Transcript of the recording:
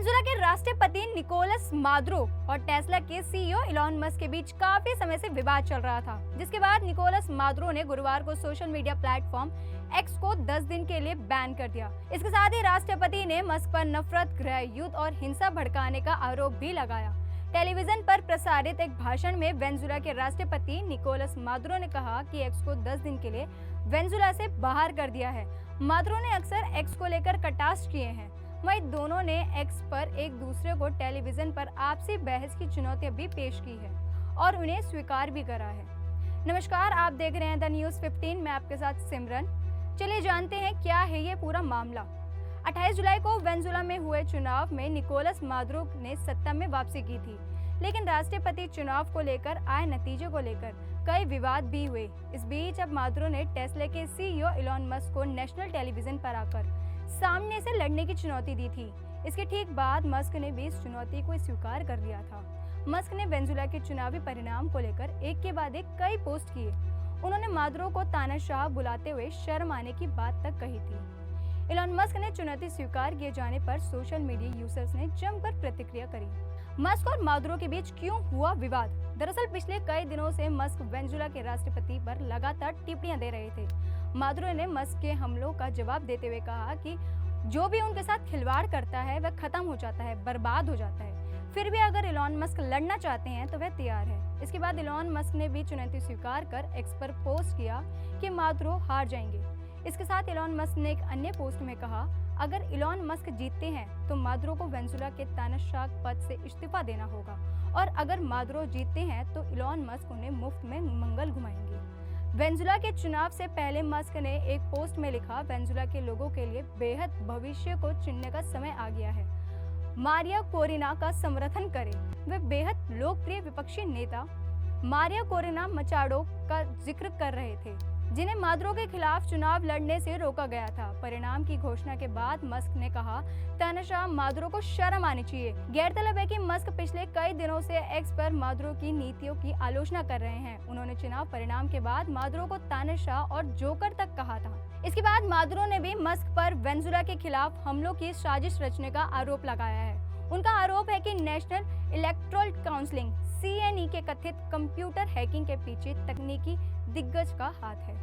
Venezuela के राष्ट्रपति Nicolas Maduro और टेस्ला के सीईओ इलॉन मस्क के बीच काफी समय से विवाद चल रहा था, जिसके बाद निकोलस मादुरो ने गुरुवार को सोशल मीडिया प्लेटफॉर्म एक्स को 10 दिन के लिए बैन कर दिया। इसके साथ ही राष्ट्रपति ने मस्क पर नफरत, गृह युद्ध और हिंसा भड़काने का आरोप भी लगाया। टेलीविजन पर प्रसारित एक भाषण में वेनेजुएला के राष्ट्रपति निकोलस मादुरो ने कहा कि एक्स को 10 दिन के लिए वेनेजुएला से बाहर कर दिया है। मादुरो ने अक्सर एक्स को लेकर कटाक्ष किए हैं। वहीं दोनों ने एक्स पर एक दूसरे को टेलीविजन पर आपसी बहस की चुनौतियां भी पेश की है और उन्हें स्वीकार भी करा है। नमस्कार, आप देख रहे हैं द न्यूज़ 15। मैं आपके साथ सिमरन। चलिए जानते हैं क्या है ये पूरा मामला। 28 जुलाई को वेनेजुएला में हुए चुनाव में निकोलस मादुरो ने सत्ता में वापसी की थी, लेकिन राष्ट्रपति चुनाव को लेकर आए नतीजे को लेकर कई विवाद भी हुए। इस बीच अब मादुरो ने टेस्ला के सीईओ इलॉन मस्क को नेशनल टेलीविजन पर आकर सामने से लड़ने की चुनौती दी थी। इसके ठीक बाद मस्क ने भी इस चुनौती को स्वीकार कर लिया था। मस्क ने वेनेजुएला के चुनावी परिणाम को लेकर एक के बाद एक कई पोस्ट किए। उन्होंने मादुरो को तानाशाह बुलाते हुए शर्म आने की बात तक कही थी। इलॉन मस्क ने चुनौती स्वीकार किए जाने पर सोशल मीडिया यूजर्स ने जमकर प्रतिक्रिया करी। मस्क और मादुरो के बीच क्यों हुआ विवाद? दरअसल पिछले कई दिनों से मस्क वेनेजुएला के राष्ट्रपति पर लगातार टिप्पणियां दे रहे थे। मादुरो ने मस्क के हमलों का जवाब देते हुए कहा कि जो भी उनके साथ खिलवाड़ करता है वह खत्म हो जाता है, बर्बाद हो जाता है। फिर भी अगर इलॉन मस्क लड़ना चाहते हैं तो वह तैयार है। इसके बाद इलॉन मस्क ने भी चुनौती स्वीकार कर एक्स पर पोस्ट किया कि मादुरो हार जाएंगे। इसके साथ इलॉन मस्क ने एक अन्य पोस्ट में कहा, अगर इलॉन मस्क जीतते हैं तो मादुरो को वेनेजुएला के तानाशाह पद से इस्तीफा देना होगा, और अगर मादुरो जीतते हैं तो इलॉन मस्क उन्हें मुफ्त में मंगल घुमाएंगे। वेनेजुएला के चुनाव से पहले मस्क ने एक पोस्ट में लिखा, वेनेजुएला के लोगों के लिए बेहद भविष्य को चुनने का समय आ गया है। मारिया कोरेना का समर्थन करें। वे बेहद लोकप्रिय विपक्षी नेता मारिया कोरेना मचाडो का जिक्र कर रहे थे, जिन्हें मादुरो के खिलाफ चुनाव लड़ने से रोका गया था। परिणाम की घोषणा के बाद मस्क ने कहा, तानाशाह मादुरो को शर्म आनी चाहिए। गौरतलब है कि मस्क पिछले कई दिनों से एक्स पर मादुरो की नीतियों की आलोचना कर रहे हैं। उन्होंने चुनाव परिणाम के बाद मादुरो को तानाशाह और जोकर तक कहा था। इसके बाद मादुरो ने भी मस्क पर वेनेजुएला के खिलाफ हमलों की साजिश रचने का आरोप लगाया है। उनका आरोप है कि नेशनल इलेक्टोरल काउंसिल CNE के कथित कंप्यूटर हैकिंग के पीछे तकनीकी दिग्गज का हाथ है।